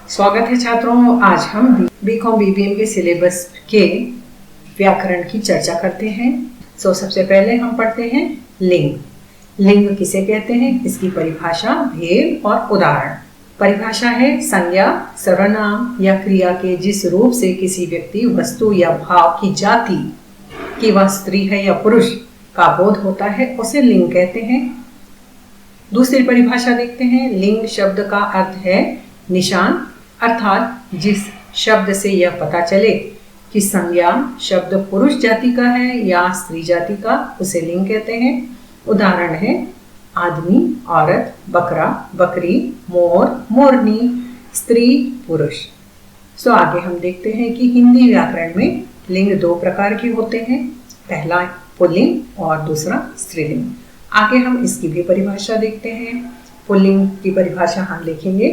स्वागत है छात्रों। आज हम बीकॉम बीबीएम के सिलेबस के व्याकरण की चर्चा करते हैं। सबसे पहले हम पढ़ते हैं लिंग। लिंग किसे कहते हैं, इसकी परिभाषा, भेद और उदाहरण। परिभाषा है संज्ञा, सर्वनाम या क्रिया के जिस रूप से किसी व्यक्ति, वस्तु या भाव की जाति कि वह स्त्री है या पुरुष का बोध होता है उसे लिंग कहते हैं। दूसरी परिभाषा देखते हैं। लिंग शब्द का अर्थ है निशान, अर्थात जिस शब्द से यह पता चले कि संज्ञा शब्द पुरुष जाति का है या स्त्री जाति का, उसे लिंग कहते हैं। उदाहरण है आदमी, औरत, बकरा, बकरी, मोर, मोरनी, स्त्री, पुरुष। आगे हम देखते हैं कि हिंदी व्याकरण में लिंग दो प्रकार के होते हैं, पहला पुल्लिंग और दूसरा स्त्रीलिंग। आगे हम इसकी भी परिभाषा देखते हैं। पुल्लिंग की परिभाषा हम लिखेंगे,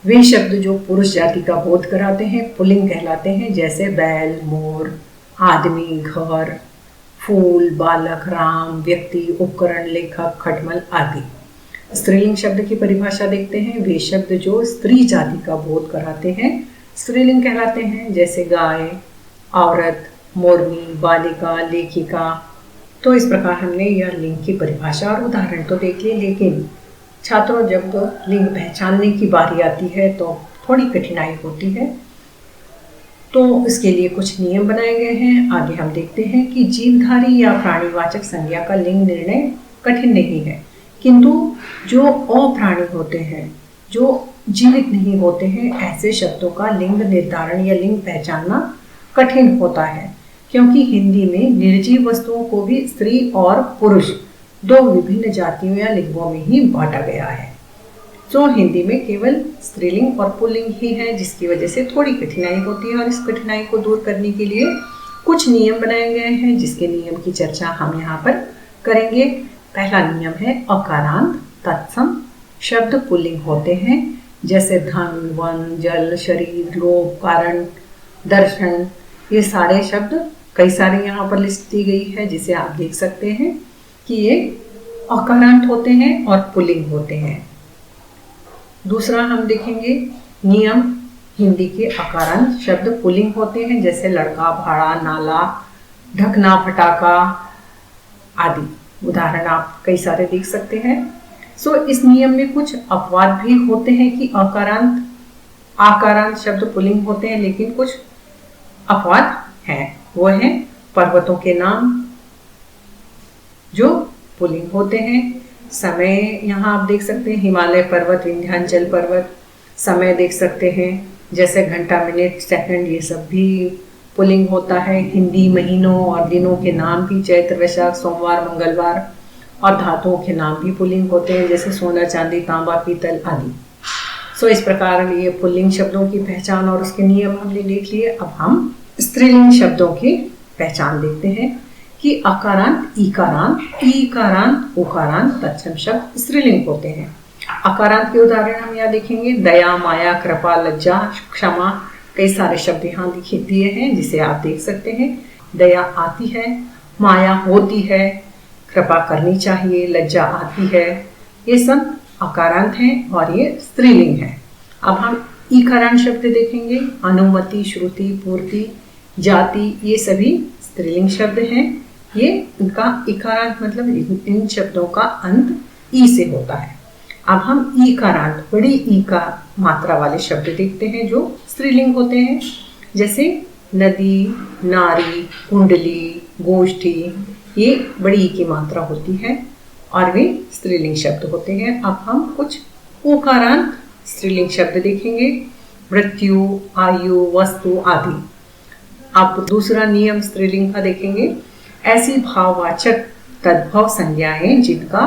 वे शब्द जो पुरुष जाति का बोध कराते हैं पुल्लिंग कहलाते हैं, जैसे बैल, मोर, आदमी, घर, फूल, बालक, राम, व्यक्ति, उपकरण, लेखक, खटमल आदि। स्त्रीलिंग शब्द की परिभाषा देखते हैं। वे शब्द जो स्त्री जाति का बोध कराते हैं स्त्रीलिंग कहलाते हैं, जैसे गाय, औरत, मोरनी, बालिका, लेखिका। तो इस प्रकार हमने यह लिंग की परिभाषा और उदाहरण तो देख लिए, लेकिन छात्रों जब लिंग पहचानने की बारी आती है तो थोड़ी कठिनाई होती है। तो इसके लिए कुछ नियम बनाए गए हैं। आगे हम देखते हैं कि जीवधारी या प्राणीवाचक संज्ञा का लिंग निर्णय कठिन नहीं है, किंतु जो अप्राणी होते हैं, जो जीवित नहीं होते हैं, ऐसे शब्दों का लिंग निर्धारण या लिंग पहचानना कठिन होता है, क्योंकि हिंदी में निर्जीव वस्तुओं को भी स्त्री और पुरुष दो विभिन्न जातियों या लिंगों में ही बांटा गया है। हिंदी में केवल स्त्रीलिंग और पुल्लिंग ही है, जिसकी वजह से थोड़ी कठिनाई होती है। और इस कठिनाई को दूर करने के लिए कुछ नियम बनाए गए हैं, जिसके नियम की चर्चा हम यहाँ पर करेंगे। पहला नियम है अकारांत तत्सम शब्द पुल्लिंग होते हैं, जैसे धन, वन, जल, शरीर, लोभ, कारण, दर्शन। ये सारे शब्द कई सारे यहाँ पर लिस्ट दी गई है, जिसे आप देख सकते हैं कि ये अकारांत होते हैं और पुल्लिंग होते हैं। दूसरा हम देखेंगे नियम, हिंदी के अकारांत शब्द पुल्लिंग होते हैं, जैसे लड़का, भाड़ा, नाला, ढकना, फटाका आदि। उदाहरण आप कई सारे देख सकते हैं। इस नियम में कुछ अपवाद भी होते हैं कि आकारांत शब्द पुल्लिंग होते हैं, लेकिन कुछ अपवाद हैं। वो हैं पर्वतों के नाम जो पुल्लिंग होते हैं। समय यहाँ आप देख सकते हैं, हिमालय पर्वत, विंध्याचल पर्वत। समय देख सकते हैं, जैसे घंटा, मिनट, सेकंड, ये सब भी पुल्लिंग होता है। हिंदी महीनों और दिनों के नाम भी चैत्र, वैशाख, सोमवार, मंगलवार। और धातुओं के नाम भी पुल्लिंग होते हैं, जैसे सोना, चांदी, तांबा, पीतल आदि। इस प्रकार ये पुल्लिंग शब्दों की पहचान और उसके नियम हमने देख लिए। अब हम स्त्रीलिंग शब्दों की पहचान देखते हैं कि अकारांत, ईकारांत, ईकारांत, उकारांत तत्सम शब्द स्त्रीलिंग होते हैं। अकारांत के उदाहरण हम यहाँ देखेंगे, दया, माया, कृपा, लज्जा, क्षमा। कई सारे शब्द यहाँ दिए हैं, जिसे आप देख सकते हैं। दया आती है, माया होती है, कृपा करनी चाहिए, लज्जा आती है। ये सब अकारांत हैं और ये स्त्रीलिंग है। अब हम ईकारांत शब्द देखेंगे, अनुमति, श्रुति, पूर्ति, जाति, ये सभी स्त्रीलिंग शब्द हैं। ये इनका इकारांत मतलब इन शब्दों का अंत ई से होता है। अब हम ईकारांत, बड़ी ई का मात्रा वाले शब्द देखते हैं जो स्त्रीलिंग होते हैं, जैसे नदी, नारी, कुंडली, गोष्ठी। ये बड़ी ई की मात्रा होती है और वे स्त्रीलिंग शब्द होते हैं। अब हम कुछ उकारांत स्त्रीलिंग शब्द देखेंगे, मृत्यु, आयु, वस्तु आदि। अब दूसरा नियम स्त्रीलिंग का देखेंगे, ऐसी भाववाचक तद्भव संज्ञाएं जिनका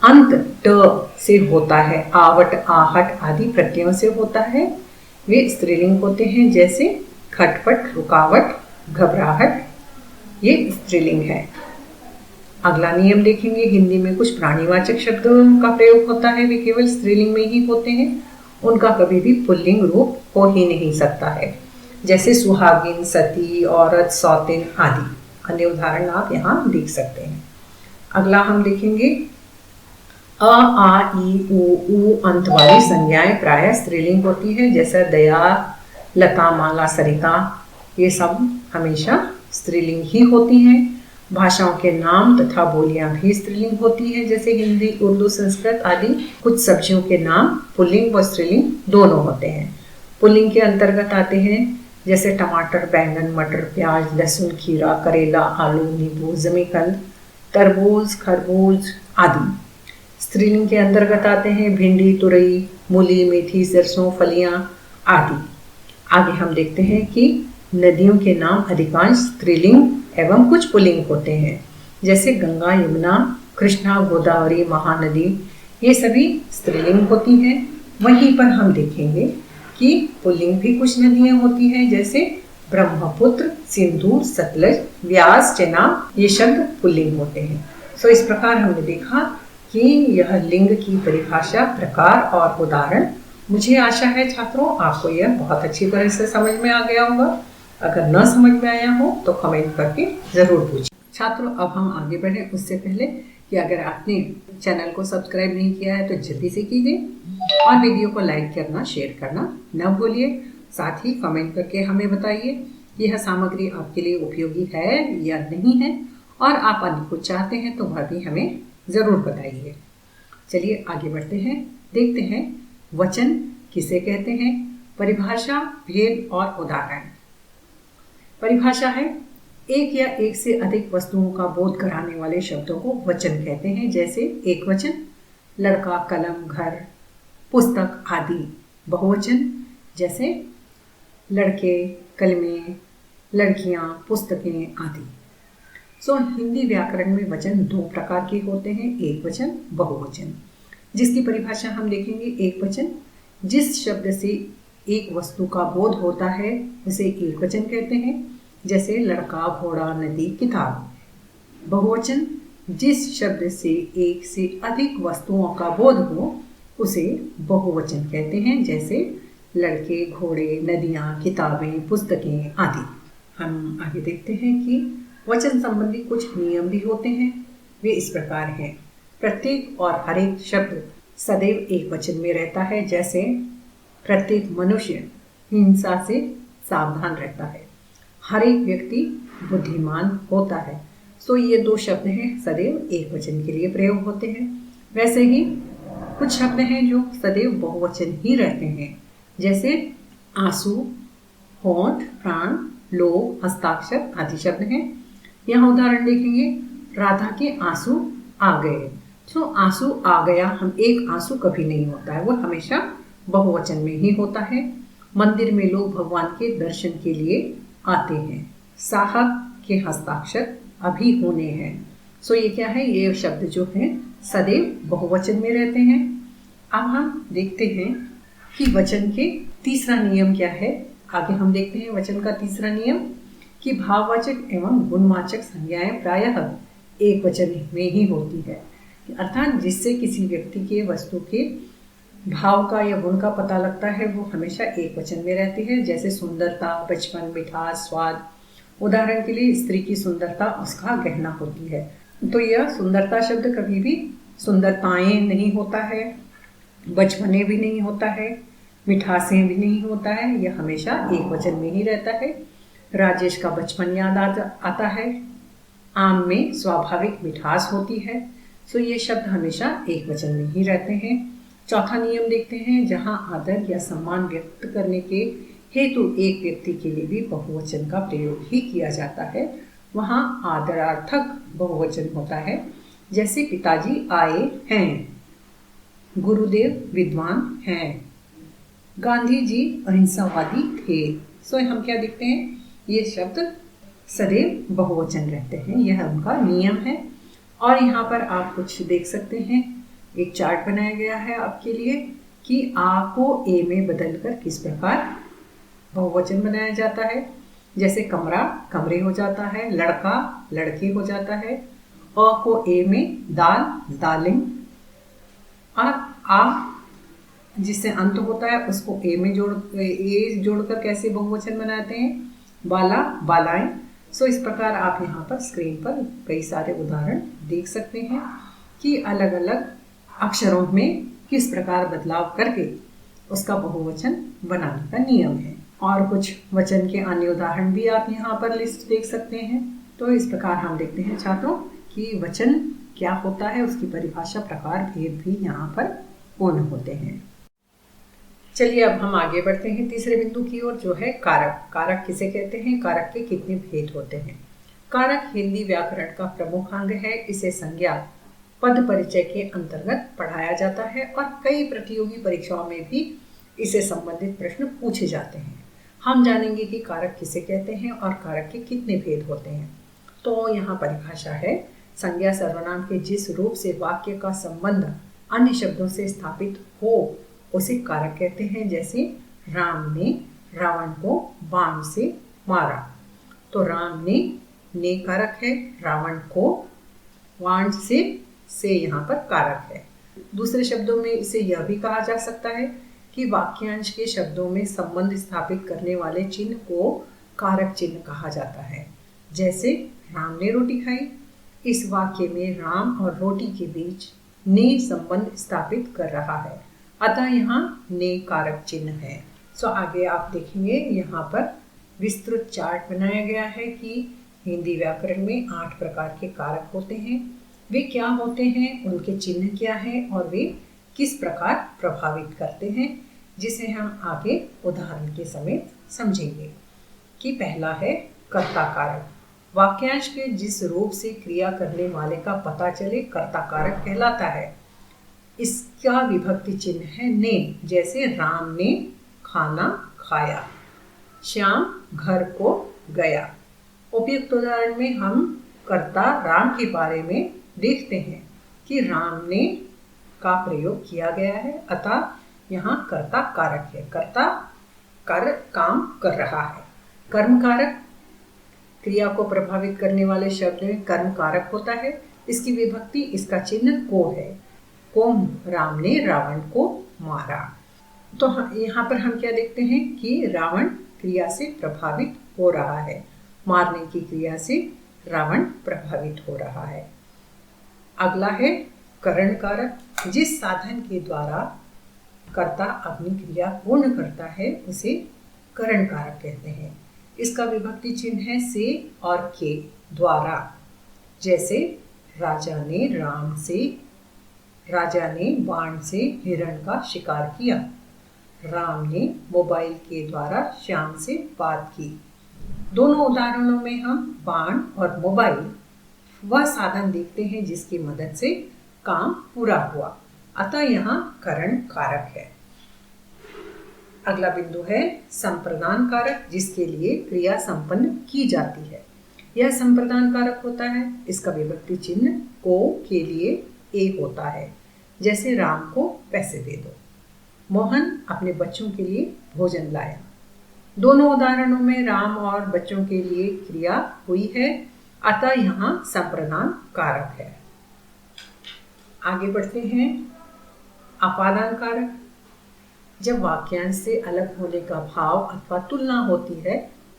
अंत ट से होता है, आवट, आहट आदि प्रत्ययों से होता है, वे स्त्रीलिंग होते हैं, जैसे खटपट, रुकावट, घबराहट। ये स्त्रीलिंग है। अगला नियम देखेंगे, हिंदी में कुछ प्राणीवाचक शब्दों का प्रयोग होता है, वे केवल स्त्रीलिंग में ही होते हैं, उनका कभी भी पुल्लिंग रूप हो ही नहीं सकता है, जैसे सुहागिन, सती, औरत, सौतिन आदि। अन्य उदाहरण आप यहाँ देख सकते हैं। अगला हम देखेंगे अ, आ, ई, ऊ अंत वाली संज्ञाएं प्रायः स्त्रीलिंग होती है, जैसे दया, लता, माला, सरिता, ये सब हमेशा स्त्रीलिंग ही होती हैं। भाषाओं के नाम तथा बोलियां भी स्त्रीलिंग होती हैं, जैसे हिंदी, उर्दू, संस्कृत आदि। कुछ सब्जियों के नाम पुल्लिंग व स्त्रीलिंग दोनों होते हैं। पुल्लिंग के अंतर्गत आते हैं जैसे टमाटर, बैंगन, मटर, प्याज, लहसुन, खीरा, करेला, आलू, नींबू, जमीकंद, तरबूज, खरबूज आदि। स्त्रीलिंग के अंतर्गत आते हैं भिंडी, तुरई, मूली, मेथी, सरसों, फलियां आदि। आगे हम देखते हैं कि नदियों के नाम अधिकांश स्त्रीलिंग एवं कुछ पुल्लिंग होते हैं, जैसे गंगा, यमुना, कृष्णा, गोदावरी, महानदी, ये सभी स्त्रीलिंग होती हैं। वहीं पर हम देखेंगे कि पुल्लिंग भी कुछ नदियां होती हैं, जैसे ब्रह्मपुत्र, सिंधु, सतलज, व्यास, चेनाब, ये शब्द पुल्लिंग होते हैं। सो इस प्रकार हमने देखा कि यह लिंग की परिभाषा, प्रकार और उदाहरण। मुझे आशा है छात्रों आपको यह बहुत अच्छी तरह से समझ में आ गया होगा। अगर न समझ में आया हो तो कमेंट करके ज़रूर पूछिए। छात्रों अब हम आगे बढ़ें उससे पहले कि अगर आपने चैनल को सब्सक्राइब नहीं किया है तो जल्दी से कीजिए और वीडियो को लाइक करना, शेयर करना न भूलिए। साथ ही कमेंट करके हमें बताइए कि यह सामग्री आपके लिए उपयोगी है या नहीं है, और आप अन्य कुछ चाहते हैं तो वह भी हमें ज़रूर बताइए। चलिए आगे बढ़ते हैं, देखते हैं वचन किसे कहते हैं। परिभाषा, भेद और उदाहरण। परिभाषा है एक या एक से अधिक वस्तुओं का बोध कराने वाले शब्दों को वचन कहते हैं, जैसे एक वचन लड़का, कलम, घर, पुस्तक आदि। बहुवचन जैसे लड़के, कलमें, लड़कियां, पुस्तकें आदि। हिंदी व्याकरण में वचन दो प्रकार के होते हैं, एक वचन, बहुवचन। जिसकी परिभाषा हम देखेंगे। एक वचन जिस शब्द से एक वस्तु का बोध होता है उसे एक वचन कहते हैं, जैसे लड़का, घोड़ा, नदी, किताब। बहुवचन जिस शब्द से एक से अधिक वस्तुओं का बोध हो उसे बहुवचन कहते हैं, जैसे लड़के, घोड़े, नदियाँ, किताबें, पुस्तकें आदि। हम आगे देखते हैं कि वचन संबंधी कुछ नियम भी होते हैं। वे इस प्रकार हैं। प्रत्येक और हर एक शब्द सदैव एक वचन में रहता है, जैसे प्रत्येक मनुष्य हिंसा से सावधान रहता है, हर एक व्यक्ति बुद्धिमान होता है। ये दो शब्द हैं सदैव एक वचन के लिए प्रयोग होते हैं। वैसे ही कुछ शब्द हैं जो सदैव बहुवचन ही रहते हैं, जैसे आंसू, होंठ, प्राण, लोभ, हस्ताक्षर आदि शब्द हैं। यहाँ उदाहरण देखेंगे, राधा के आंसू आ गए। आंसू आ गया, हम एक आंसू कभी नहीं होता है, वो हमेशा बहुवचन में ही होता है। मंदिर में लोग भगवान के दर्शन के लिए आते हैं। साहब के हस्ताक्षर अभी होने हैं। ये क्या है, ये शब्द जो है सदैव बहुवचन में रहते हैं। अब हम देखते हैं कि वचन के तीसरा नियम क्या है। आगे हम देखते हैं वचन का तीसरा नियम कि भाववाचक एवं गुणवाचक संज्ञाएं प्रायः एक वचन में ही होती है, अर्थात जिससे किसी व्यक्ति के, वस्तु के भाव का या गुण का पता लगता है वो हमेशा एक वचन में रहती है, जैसे सुंदरता, बचपन, मिठास, स्वाद। उदाहरण के लिए स्त्री की सुंदरता उसका गहना होती है, तो यह सुंदरता शब्द कभी भी सुंदरताएं नहीं होता है, बचपने भी नहीं होता है, मिठासें भी नहीं होता है, यह हमेशा एक वचन में ही रहता है। राजेश का बचपन याद आता है, आम में स्वाभाविक मिठास होती है। ये शब्द हमेशा एक वचन में ही रहते हैं। चौथा नियम देखते हैं, जहां आदर या सम्मान व्यक्त करने के हेतु एक व्यक्ति के लिए भी बहुवचन का प्रयोग ही किया जाता है, वहां आदरार्थक बहुवचन होता है, जैसे पिताजी आए हैं, गुरुदेव विद्वान हैं, गांधी जी अहिंसावादी थे। हम क्या देखते हैं, ये शब्द सदैव बहुवचन रहते हैं, यह उनका नियम है। और यहाँ पर आप कुछ देख सकते हैं, एक चार्ट बनाया गया है आपके लिए कि आ को ए में बदलकर किस प्रकार बहुवचन बनाया जाता है। जैसे कमरा कमरे हो जाता है, लड़का लड़के हो जाता है, अ को ए में दाल दालें, और आ जिससे अंत होता है उसको ए में जोड़कर कैसे बहुवचन बनाते हैं, बाला बालाएं। इस प्रकार आप यहाँ पर स्क्रीन पर कई सारे उदाहरण देख सकते हैं कि अलग अलग अक्षरों में किस प्रकार बदलाव करके उसका बहुवचन बनाने का नियम है। और कुछ वचन के अन्य उदाहरण भी आप यहाँ पर लिस्ट देख सकते हैं। तो इस प्रकार हम देखते हैं छात्रों कि वचन क्या होता है, उसकी परिभाषा, प्रकार, भेद भी यहाँ पर पूर्ण होते हैं। चलिए अब हम आगे बढ़ते हैं तीसरे बिंदु की ओर, जो है कारक। कारक किसे कहते हैं, कारक के कितने भेद होते हैं। कारक हिंदी व्याकरण का प्रमुख अंग है। इसे संज्ञा पद परिचय के अंतर्गत पढ़ाया जाता है और कई प्रतियोगी परीक्षाओं में भी इसे संबंधित प्रश्न पूछे जाते हैं। हम जानेंगे कि कारक किसे कहते हैं और कारक के कितने भेद होते हैं। तो यहाँ परिभाषा है, संज्ञा सर्वनाम के जिस रूप से वाक्य का संबंध अन्य शब्दों से स्थापित हो उसे कारक कहते हैं। जैसे राम ने रावण को बाण से मारा, तो राम ने कारक है, रावण को बाण से यहाँ पर कारक है। दूसरे शब्दों में इसे यह भी कहा जा सकता है कि वाक्यांश के शब्दों में संबंध स्थापित करने वाले चिन्ह को कारक चिन्ह कहा जाता है। जैसे राम ने रोटी खाई, इस वाक्य में राम और रोटी के बीच ने संबंध स्थापित कर रहा है, अतः यहाँ ने कारक चिन्ह है। सो आगे आप देखेंगे यहाँ पर विस्तृत चार्ट बनाया गया है कि हिंदी व्याकरण में 8 प्रकार के कारक होते हैं। वे क्या होते हैं, उनके चिन्ह क्या हैं और वे किस प्रकार प्रभावित करते हैं, जिसे हम आगे उदाहरण के समेत समझेंगे। कि पहला है कर्ता कारक। वाक्यांश के जिस रूप से क्रिया करने वाले का पता चले कर्ता कारक कहलाता है। इसका विभक्ति चिन्ह है ने। जैसे राम ने खाना खाया, श्याम घर को गया। उपयुक्त उदाहरण में हम कर्ता राम के बारे में देखते हैं कि राम ने का प्रयोग किया गया है, अतः यहाँ कर्ता कारक है। कर्ता काम कर रहा है। कर्म कारक क्रिया को प्रभावित करने वाले शब्द में कर्म कारक होता है। इसकी विभक्ति, इसका चिन्ह को है। को राम ने रावण को मारा। तो यहाँ पर हम क्या देखते हैं कि रावण क्रिया से प्रभावित हो रहा है, मारने की क्रिया से रावण प्रभावित हो रहा है। अगला है करण कारक। जिस साधन के द्वारा कर्ता अपनी क्रिया पूर्ण करता है उसे करण कारक कहते हैं। इसका विभक्ति चिन्ह है से और के द्वारा। जैसे राजा ने बाण से हिरण का शिकार किया, राम ने मोबाइल के द्वारा श्याम से बात की। दोनों उदाहरणों में हम बाण और मोबाइल वह साधन देखते हैं जिसकी मदद से काम पूरा हुआ, अतः यहाँ करण कारक है। अगला बिंदु है संप्रदान कारक, जिसके लिए क्रिया संपन्न की जाती है। यह संप्रदान कारक होता है। इसका विभक्ति चिन्ह को के लिए ए होता है। जैसे राम को पैसे दे दो, मोहन अपने बच्चों के लिए भोजन लाया। दोनों उदाहरणों में राम और बच्चों के लिए क्रिया हुई है, अतः यहाँ संप्रदान कारक है। आगे बढ़ते हैं अपादान कारक। जब वाक्यांश से अलग होने का भाव अथवा तुलना होती है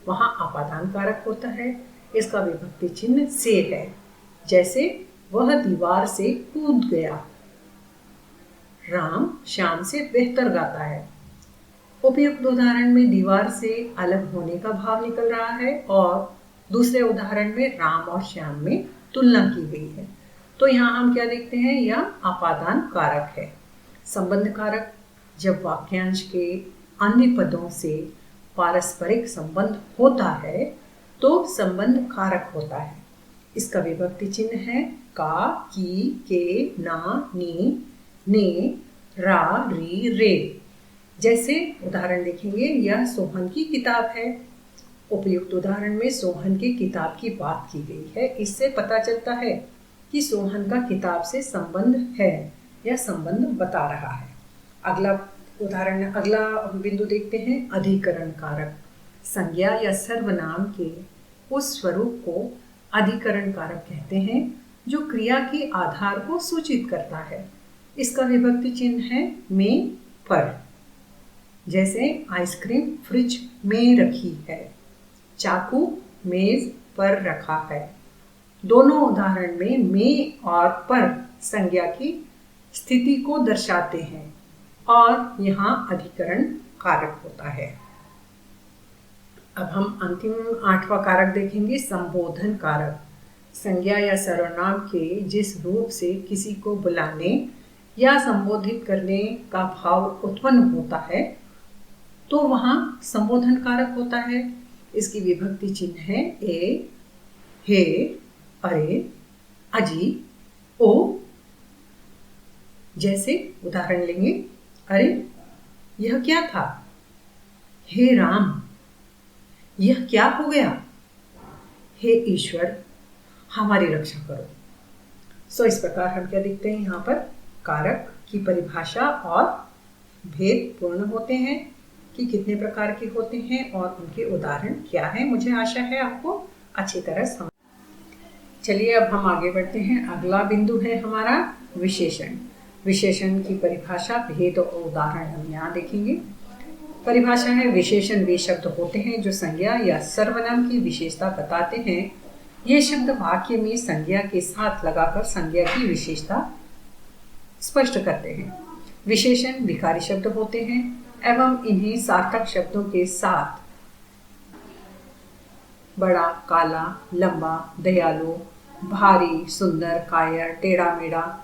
वहाँ अपादान कारक होता है। इसका विभक्ति चिन्ह से है। जैसे वह दीवार से कूद गया, राम श्याम से बेहतर गाता है। उपयुक्त उदाहरण में दीवार से अलग होने का भाव निकल रहा है और दूसरे उदाहरण में राम और श्याम में तुलना की गई है। तो यहाँ हम क्या देखते हैं, यह अपादान कारक है। संबंध कारक। जब वाक्यांश के अन्य पदों से पारस्परिक संबंध होता है तो संबंध कारक होता है। इसका विभक्ति चिन्ह है का, की, के, ना, नी, ने, रा, री, रे। जैसे उदाहरण देखेंगे, यह सोहन की किताब है। उपयुक्त उदाहरण में सोहन की किताब की बात की गई है। इससे पता चलता है कि सोहन का किताब से संबंध है, यह संबंध बता रहा है। अगला बिंदु देखते हैं अधिकरण कारक। संज्ञा या सर्वनाम के उस स्वरूप को अधिकरण कारक कहते हैं जो क्रिया के आधार को सूचित करता है। इसका विभक्ति चिन्ह है में, पर। जैसे आइसक्रीम फ्रिज में रखी है, चाकू मेज पर रखा है। दोनों उदाहरण में और पर संज्ञा की स्थिति को दर्शाते हैं और यहाँ अधिकरण कारक होता है। अब हम अंतिम 8वां कारक देखेंगे, संबोधन कारक। संज्ञा या सर्वनाम के जिस रूप से किसी को बुलाने या संबोधित करने का भाव उत्पन्न होता है तो वहाँ संबोधन कारक होता है। इसकी विभक्ति चिन्ह है ए, हे, अरे, अजी, ओ। जैसे उदाहरण लेंगे, अरे यह क्या था? हे राम, यह क्या हो गया? हे ईश्वर, हमारी रक्षा करो। सो इस प्रकार हम क्या देखते हैं, यहाँ पर कारक की परिभाषा और भेद पूर्ण होते हैं कि कितने प्रकार के होते हैं और उनके उदाहरण क्या हैं। मुझे आशा है आपको अच्छी तरह समझ। चलिए अब हम आगे बढ़ते हैं। अगला बिंदु है हमारा विशेषण। विशेषण की परिभाषा, भेद और उदाहरण हम यहाँ देखेंगे। परिभाषा है, विशेषण वे शब्द होते हैं जो संज्ञा या सर्वनाम की विशेषता बताते हैं। ये शब्द वाक्य में संज्ञा के साथ लगाकर संज्ञा की विशेषता स्पष्ट करते हैं। विशेषण विकारी शब्द होते हैं एवं इन्हें सार्थक शब्दों के साथ बड़ा, काला, लंबा, दयालु, भारी, सुंदर, कायर, टेढ़ा मेढ़ा,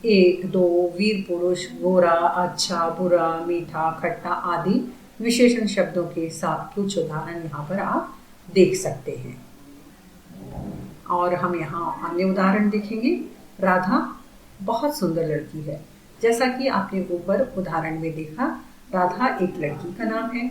एक, दो, वीर पुरुष, गोरा, अच्छा, बुरा, मीठा, खट्टा आदि विशेषण शब्दों के साथ कुछ उदाहरण यहाँ पर आप देख सकते हैं। और हम यहाँ अन्य उदाहरण देखेंगे। राधा बहुत सुंदर लड़की है। जैसा कि आपने ऊपर उदाहरण में देखा, राधा एक लड़की का नाम है।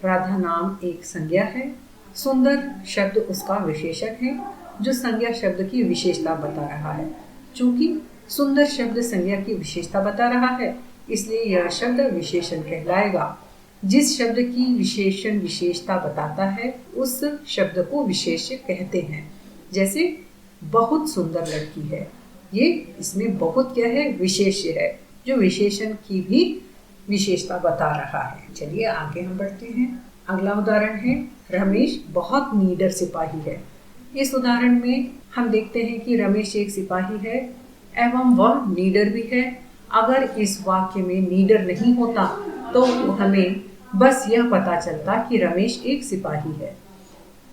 राधा नाम एक संज्ञा है। सुंदर शब्द उसका विशेषण है जो संज्ञा शब्द की विशेषता बता रहा है। चूंकि सुंदर शब्द संज्ञा की विशेषता बता रहा है, इसलिए यह शब्द विशेषण कहलाएगा। जिस शब्द की विशेषण विशेषता बताता है उस शब्द को विशेष्य कहते हैं। जैसे बहुत सुंदर लड़की है, ये इसमें बहुत क्या है, विशेष्य है जो विशेषण की भी विशेषता बता रहा है। चलिए आगे हम बढ़ते हैं। अगला उदाहरण है, रमेश बहुत नीडर सिपाही है। इस उदाहरण में हम देखते हैं कि रमेश एक सिपाही है एवं वह नीडर भी है। अगर इस वाक्य में नीडर नहीं होता तो हमें बस यह पता चलता कि रमेश एक सिपाही है,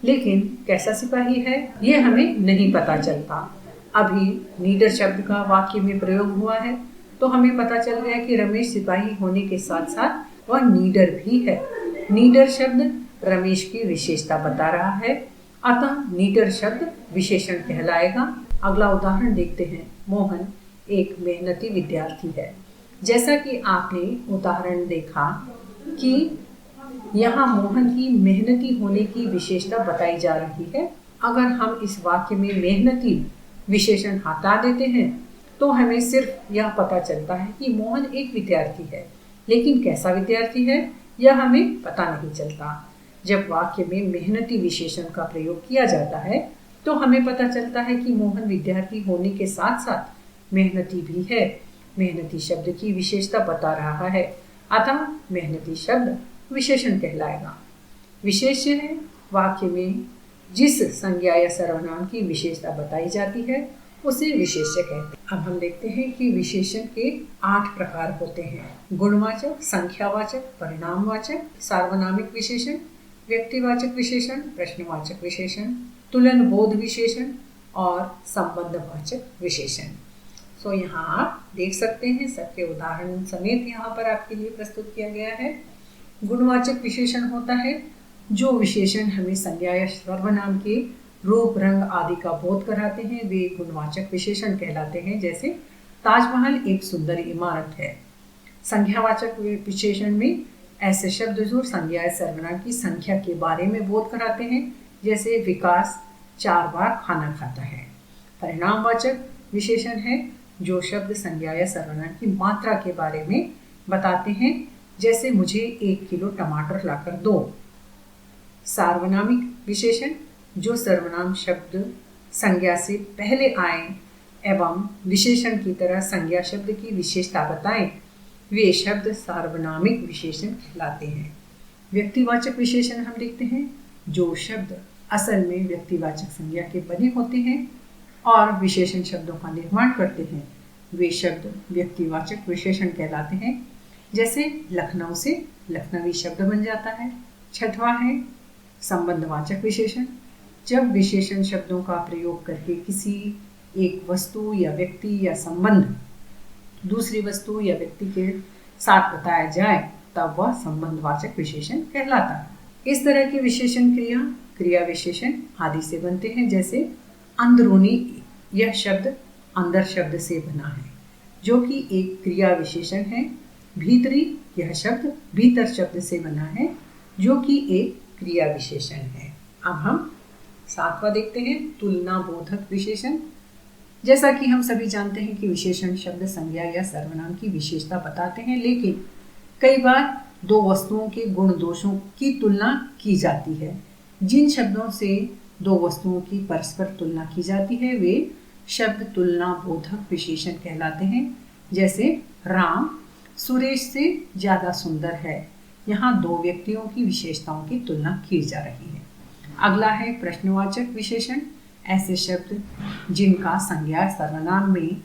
लेकिन कैसा सिपाही है ये हमें नहीं पता चलता। अभी नीडर शब्द का वाक्य में प्रयोग हुआ है तो हमें पता चल गया कि रमेश सिपाही होने के साथ साथ वह नीडर भी है। नीडर शब्द रमेश की विशेषता बता रहा है, अतः नीडर शब्द विशेषण कहलाएगा। अगला उदाहरण देखते हैं। मोहन एक मेहनती विद्यार्थी है। जैसा कि आपने उदाहरण देखा कि यहाँ मोहन की मेहनती होने की विशेषता बताई जा रही है। अगर हम इस वाक्य में मेहनती विशेषण हटा देते हैं तो हमें सिर्फ यह पता चलता है कि मोहन एक विद्यार्थी है, लेकिन कैसा विद्यार्थी है यह हमें पता नहीं चलता। जब वाक्य में मेहनती विशेषण का प्रयोग किया जाता है तो हमें पता चलता है कि मोहन विद्यार्थी होने के साथ साथ मेहनती भी है। मेहनती शब्द की विशेषता बता रहा है, अतः मेहनती शब्द विशेषण कहलाएगा। विशेष्य है वाक्य में जिस संज्ञा या सर्वनाम की विशेषता बताई जाती है उसे विशेष्य कहते हैं। अब हम देखते हैं कि विशेषण के 8 प्रकार होते हैं। गुणवाचक, संख्यावाचक, परिणामवाचक, सार्वनामिक विशेषण, व्यक्तिवाचक विशेषण, प्रश्नवाचक विशेषण, तुलन बोध विशेषण और संबंधवाचक विशेषण। सो यहाँ आप देख सकते हैं, सबके उदाहरण समेत यहाँ पर आपके लिए प्रस्तुत किया गया है। गुणवाचक विशेषण होता है जो विशेषण हमें संज्ञा या सर्वनाम के रूप, रंग आदि का बोध कराते हैं, वे गुणवाचक विशेषण कहलाते हैं। जैसे ताजमहल एक सुंदर इमारत है। संख्यावाचक विशेषण में ऐसे शब्द जो संज्ञा या सर्वनाम की संख्या के बारे में बोध कराते हैं, जैसे विकास 4 बार खाना खाता है। परिणामवाचक विशेषण है जो शब्द संज्ञा या सर्वनाम की मात्रा के बारे में बताते हैं, जैसे मुझे 1 किलो टमाटर लाकर दो। सार्वनामिक विशेषण जो सर्वनाम शब्द संज्ञा से पहले आए एवं विशेषण की तरह संज्ञा शब्द की विशेषता बताएं, वे शब्द सार्वनामिक विशेषण कहलाते हैं। व्यक्तिवाचक विशेषण हम देखते हैं जो शब्द असल में व्यक्तिवाचक संज्ञा के बने होते हैं और विशेषण शब्दों का निर्माण करते हैं, वे शब्द व्यक्तिवाचक विशेषण कहलाते हैं। जैसे लखनऊ से लखनवी शब्द बन जाता है। छठवां है संबंधवाचक विशेषण। जब विशेषण शब्दों का प्रयोग करके किसी एक वस्तु या व्यक्ति या संबंध दूसरी वस्तु या व्यक्ति के साथ बताया जाए तब वह संबंधवाचक विशेषण कहलाता है। इस तरह के विशेषण क्रिया विशेषण आदि से बनते हैं। जैसे अंदरूनी, यह शब्द अंदर शब्द से बना है जो कि एक क्रिया विशेषण है। भीतरी, यह शब्द भीतर शब्द से बना है जो कि एक क्रिया विशेषण है। अब हम सातवां देखते हैं तुलना बोधक विशेषण। जैसा कि हम सभी जानते हैं कि विशेषण शब्द संज्ञा या सर्वनाम की विशेषता बताते हैं, लेकिन कई बार दो वस्तुओं के गुण दोषों की तुलना की जाती है। जिन शब्दों से दो वस्तुओं की परस्पर तुलना की जाती है वे शब्द तुलना बोधक विशेषण कहलाते हैं। जैसे राम सुरेश से ज्यादा सुंदर है। यहाँ दो व्यक्तियों की विशेषताओं की तुलना की जा रही है। अगला है प्रश्नवाचक विशेषण। ऐसे शब्द जिनका संज्ञा सर्वनाम में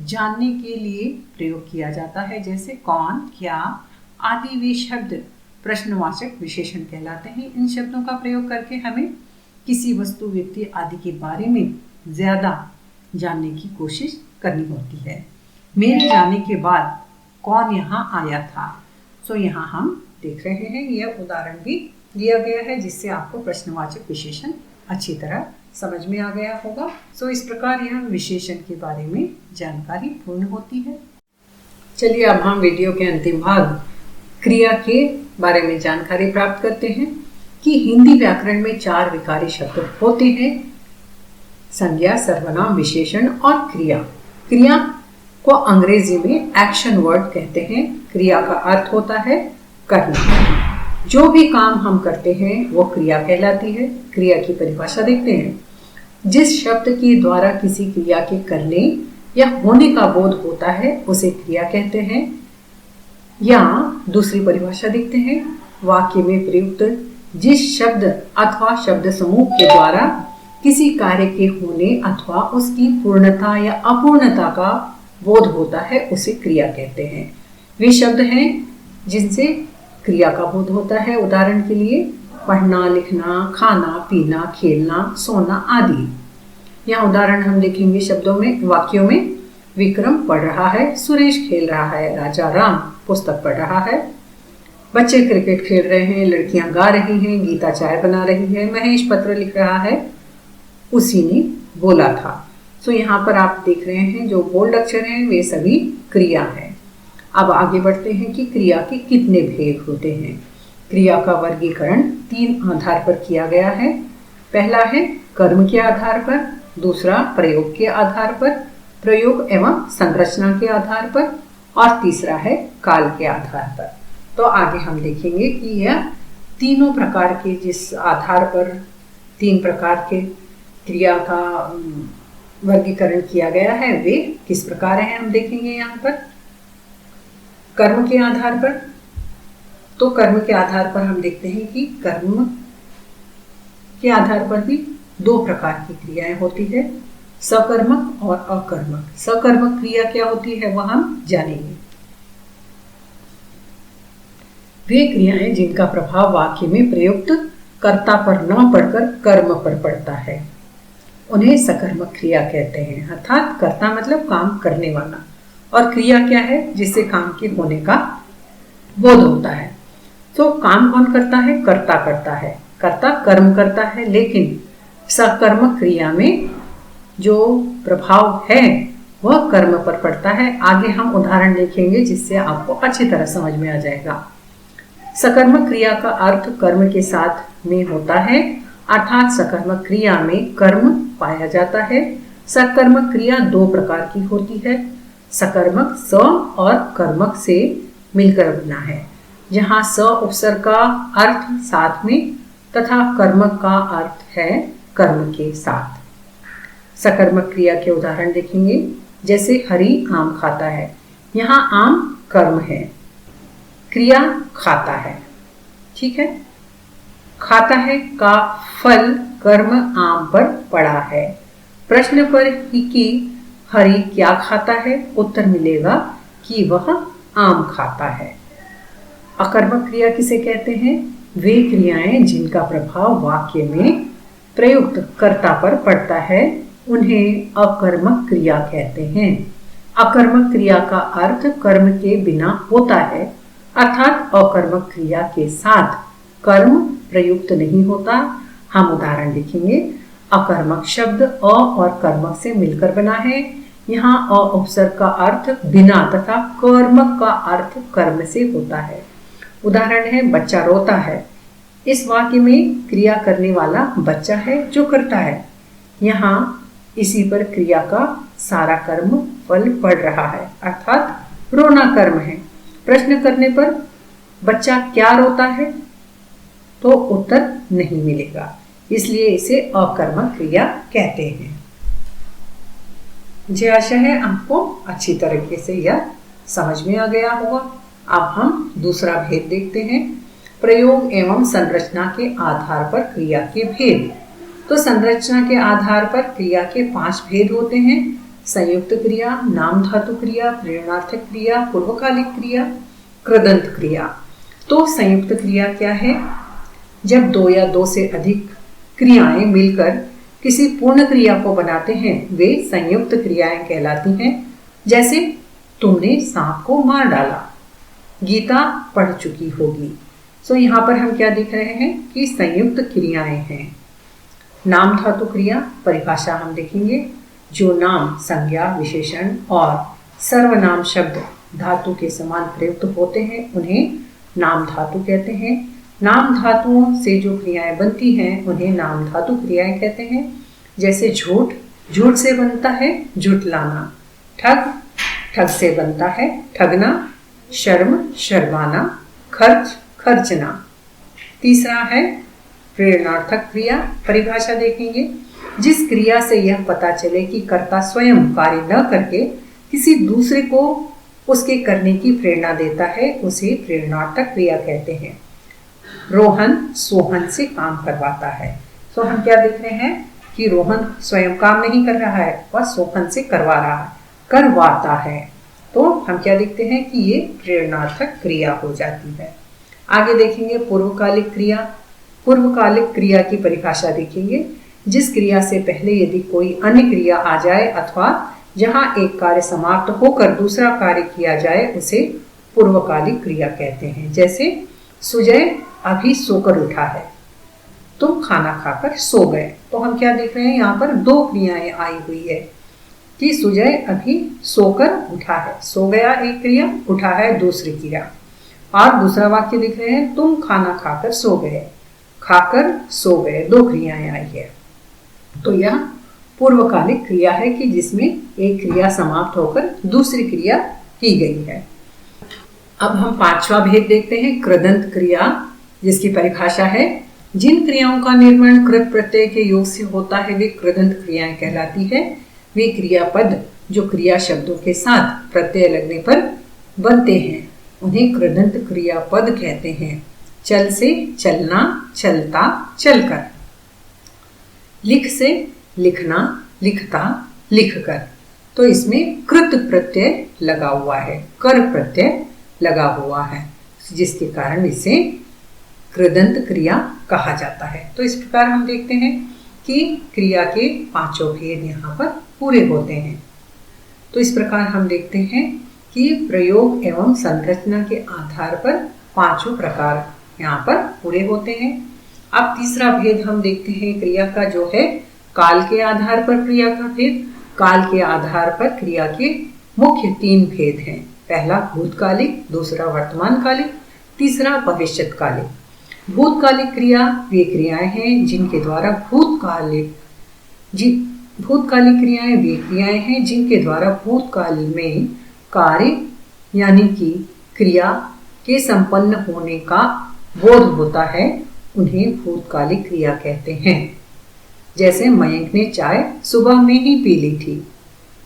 जानने के लिए प्रयोग किया जाता है, जैसे कौन, क्या आदि, वे शब्द प्रश्नवाचक विशेषण कहलाते हैं। इन शब्दों का प्रयोग करके हमें किसी वस्तु, व्यक्ति आदि के बारे में ज्यादा जानने की कोशिश करनी होती है। मेरे जाने के बाद कौन यहाँ आया था। सो यहाँ हम देख रहे हैं यह उदाहरण भी दिया गया है जिससे आपको प्रश्नवाचक विशेषण अच्छी तरह समझ में आ गया होगा। सो इस प्रकार यह विशेषण के बारे में जानकारी पूर्ण होती है। चलिए अब हम वीडियो के अंतिम भाग क्रिया के बारे में जानकारी प्राप्त करते हैं कि हिंदी व्याकरण में 4 विकारी शब्द होते हैं: संज्ञा, सर्वनाम, विशेषण और क्रिया। क्रिया को अंग्रेजी में एक्शन वर्ड कहते हैं। क्रिया का अर्थ होता है करना। जो भी काम हम करते हैं वो क्रिया कहलाती है। क्रिया की परिभाषा देखते हैं। जिस शब्द के द्वारा किसी क्रिया के करने या होने का बोध होता है उसे क्रिया कहते हैं। या दूसरी परिभाषा देखते हैं। वाक्य में प्रयुक्त जिस शब्द अथवा शब्द समूह के द्वारा किसी कार्य के होने अथवा उसकी पूर्णता या अपूर्णता का बोध होता है उसे क्रिया कहते हैं। वे शब्द हैं जिनसे क्रिया का बोध होता है। उदाहरण के लिए पढ़ना, लिखना, खाना, पीना, खेलना, सोना आदि। यहाँ उदाहरण हम देखेंगे शब्दों में, वाक्यों में। विक्रम पढ़ रहा है, सुरेश खेल रहा है, राजा राम पुस्तक पढ़ रहा है, बच्चे क्रिकेट खेल रहे हैं, लड़कियां गा रही हैं, गीता चाय बना रही है, महेश पत्र लिख रहा है, उसी ने बोला था। सो यहाँ पर आप देख रहे हैं जो बोल्ड अक्षर हैं वे सभी क्रिया हैं। अब आगे बढ़ते हैं कि क्रिया के कितने भेद होते हैं। क्रिया का वर्गीकरण 3 आधार पर किया गया है। पहला है कर्म के आधार पर, दूसरा प्रयोग के आधार पर, प्रयोग एवं संरचना के आधार पर, और तीसरा है काल के आधार पर। तो आगे हम देखेंगे कि यह तीनों प्रकार के, जिस आधार पर 3 प्रकार के क्रिया का वर्गीकरण किया गया है वे किस प्रकार हैं हम देखेंगे। यहाँ पर कर्म के आधार पर, तो कर्म के आधार पर हम देखते हैं कि कर्म के आधार पर भी 2 प्रकार की क्रियाएं होती है, सकर्मक और अकर्मक। सकर्मक क्रिया क्या होती है वह हम जानेंगे। वे क्रियाएं जिनका प्रभाव वाक्य में प्रयुक्त कर्ता पर न पड़कर कर्म पर पड़ता है उन्हें सकर्मक क्रिया कहते हैं। अर्थात कर्ता मतलब काम करने वाला, और क्रिया क्या है जिससे काम के होने का बोध होता है। तो काम कौन करता है? कर्ता करता है। कर्ता कर्म करता है, लेकिन सकर्मक क्रिया में जो प्रभाव है वह कर्म पर पड़ता है। आगे हम उदाहरण देखेंगे जिससे आपको अच्छी तरह समझ में आ जाएगा। सकर्मक क्रिया का अर्थ कर्म के साथ में होता है, अर्थात सकर्मक क्रिया में कर्म पाया जाता है। सकर्मक क्रिया 2 प्रकार की होती है। सकर्मक स और कर्मक से मिलकर बना है, जहाँ स उपसर्ग का अर्थ साथ में तथा कर्मक का अर्थ है कर्म के साथ। सकर्मक क्रिया के उदाहरण देखेंगे, जैसे हरि आम खाता है। यहाँ आम कर्म है, क्रिया खाता है। ठीक है, खाता है का फल कर्म आम पर पड़ा है। प्रश्न पर ही कि हरी क्या खाता है? उत्तर मिलेगा कि वह आम खाता है। अकर्मक क्रिया किसे कहते हैं? वे क्रियाएं जिनका प्रभाव वाक्य में प्रयुक्त कर्ता पर पड़ता है उन्हें अकर्मक क्रिया कहते हैं। अकर्मक क्रिया का अर्थ कर्म के बिना होता है, अर्थात अकर्मक क्रिया के साथ कर्म प्रयुक्त नहीं होता। हम उदाहरण लिखेंगे। अकर्मक शब्द अ और कर्मक से मिलकर बना है। यहाँ अ उपसर्ग का अर्थ बिना तथा कर्मक का अर्थ कर्म से होता है। उदाहरण है बच्चा रोता है। इस वाक्य में क्रिया करने वाला बच्चा है जो करता है। यहाँ इसी पर क्रिया का सारा कर्म फल पड़ रहा है, अर्थात रोना कर्म है। प्रश्न करने पर बच्चा क्या रोता है तो उत्तर नहीं मिलेगा, इसलिए इसे अकर्मक क्रिया कहते हैं। मुझे आशा है आपको अच्छी तरीके से यह समझ में आ गया होगा। अब हम दूसरा भेद देखते हैं, प्रयोग एवं संरचना के आधार पर क्रिया के भेद। तो संरचना के आधार पर क्रिया के 5 भेद होते हैं। संयुक्त क्रिया, नाम धातु क्रिया, प्रेरणार्थक क्रिया, पूर्वकालिक क्रिया, कृदंत क्रिया। तो संयुक्त क्रिया क्या है? जब 2 या 2 से अधिक क्रियाएं मिलकर किसी पूर्ण क्रिया को बनाते हैं वे संयुक्त क्रियाएं कहलाती हैं। जैसे तुमने सांप को मार डाला, गीता पढ़ चुकी होगी। सो यहाँ पर हम क्या देख रहे हैं कि संयुक्त क्रियाएं हैं। नाम धातु क्रिया परिभाषा हम देखेंगे। जो नाम, संज्ञा, विशेषण और सर्वनाम शब्द धातु के समान प्रयुक्त होते हैं उन्हें नाम धातु कहते हैं। नाम धातुओं से जो क्रियाएं बनती हैं उन्हें नाम धातु क्रियाएं कहते हैं। जैसे झूठ, झूठ से बनता है झुठलाना। ठग, ठग से बनता है ठगना। शर्म, शर्माना। खर्च, खर्चना। तीसरा है प्रेरणार्थक क्रिया। परिभाषा देखेंगे। जिस क्रिया से यह पता चले कि कर्ता स्वयं कार्य न करके किसी दूसरे को उसके करने की प्रेरणा देता है उसे प्रेरणार्थक क्रिया कहते हैं। रोहन सोहन से काम करवाता है। तो हम क्या देख रहे हैं कि रोहन स्वयं काम नहीं कर रहा है, वह सोहन से करवा रहा है, करवाता है। तो हम क्या देखते हैं कि ये प्रेरणार्थक क्रिया हो जाती है। आगे देखेंगे पूर्वकालिक क्रिया। पूर्वकालिक क्रिया की परिभाषा देखेंगे। जिस क्रिया से पहले यदि कोई अन्य क्रिया आ जाए अथवा जहां एक कार्य समाप्त होकर दूसरा कार्य किया जाए उसे पूर्वकालिक क्रिया कहते हैं। जैसे सुजय अभी सोकर उठा है, तुम खाना खाकर सो गए। तो हम क्या देख रहे हैं यहाँ पर 2 क्रियाएं आई हुई है कि सुजय अभी सोकर उठा है, सो गया एक क्रिया, उठा है दूसरी क्रिया। और दूसरा वाक्य दिख रहे हैं तुम खाना खाकर सो गए, खाकर सो गए, 2 क्रियाएं आई है। तो यह पूर्वकालिक क्रिया है कि जिसमें एक क्रिया समाप्त होकर दूसरी क्रिया की गई है। अब हम 5वां भेद देखते हैं, कृदंत क्रिया, जिसकी परिभाषा है जिन क्रियाओं का निर्माण कृत प्रत्यय के योग से होता है वे कृदंत क्रियाएं कहलाती है। वे क्रियापद जो क्रिया शब्दों के साथ प्रत्यय लगने पर बनते हैं उन्हें कृदंत क्रियापद कहते हैं। चल से चलना, चलता, चलकर। लिख से लिखना, लिखता, लिखकर। तो इसमें कृत प्रत्यय लगा हुआ है, कर प्रत्यय लगा हुआ है, जिसके कारण इसे कृदंत क्रिया कहा जाता है। तो इस प्रकार हम देखते हैं कि क्रिया के 5 भेद यहाँ पर पूरे होते हैं। तो इस प्रकार हम देखते हैं कि प्रयोग एवं संरचना के आधार पर 5 प्रकार यहाँ पर पूरे होते हैं। अब तीसरा भेद हम देखते हैं क्रिया का, जो है काल के आधार पर क्रिया का भेद। काल के आधार पर क्रिया के मुख्य 3 भेद हैं। पहला भूतकालिक, दूसरा वर्तमानकालिक, तीसरा भविष्यकालिक। भूतकालिक क्रिया वे क्रियाएं हैं जिनके द्वारा भूतकालिक क्रियाएं वे क्रियाएं हैं जिनके द्वारा भूतकाल में कार्य यानी कि क्रिया के संपन्न होने का बोध होता है, उन्हें भूतकालिक क्रिया कहते हैं। जैसे मयंक ने चाय सुबह में ही पी ली थी,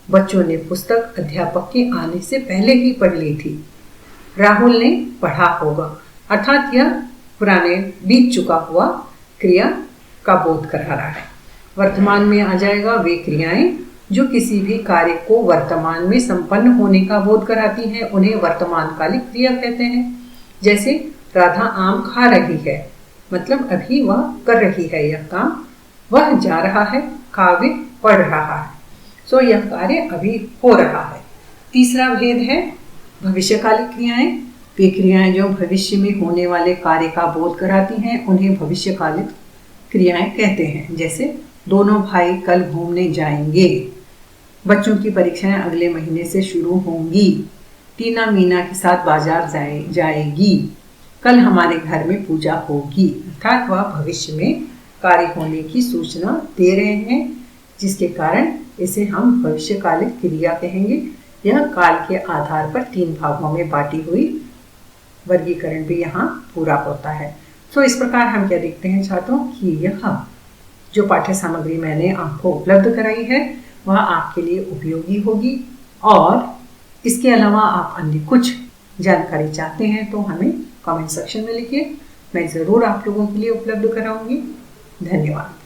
बच्चों ने पुस्तक अध्यापक के आने से पहले ही पढ़ ली थी, राहुल ने पढ़ा होगा। अर्थात यह पुराने बीत चुका हुआ क्रिया का बोध करा रहा है। वर्तमान में आ जाएगा वे क्रियाएं जो किसी भी कार्य को वर्तमान में संपन्न होने का बोध कराती हैं, उन्हें वर्तमानकालिक क्रिया कहते हैं। जैसे राधा आम खा रही है, मतलब अभी वह कर रही है यह काम। वह जा रहा है, काव्य पढ़ रहा है, सो यह कार्य अभी हो रहा है। तीसरा भेद है भविष्यकालिक क्रियाएं। वे क्रियाएं जो भविष्य में होने वाले कार्य का बोध कराती हैं, उन्हें भविष्यकालिक क्रियाएं कहते हैं। जैसे दोनों भाई कल घूमने जाएंगे, बच्चों की परीक्षाएं अगले महीने से शुरू होंगी, टीना मीना के साथ बाजार जाएगी, कल हमारे घर में पूजा होगी। अर्थात वह भविष्य में कार्य होने की सूचना दे रहे हैं, जिसके कारण इसे हम भविष्यकालिक क्रिया कहेंगे। यह काल के आधार पर 3 भागों में बांटी हुई वर्गीकरण भी यहाँ पूरा होता है। तो इस प्रकार हम क्या देखते हैं छात्रों कि यह जो पाठ्य सामग्री मैंने आपको उपलब्ध कराई है वह आपके लिए उपयोगी होगी, और इसके अलावा आप अन्य कुछ जानकारी चाहते हैं तो हमें कमेंट सेक्शन में लिखिए, मैं ज़रूर आप लोगों के लिए उपलब्ध कराऊंगी। धन्यवाद।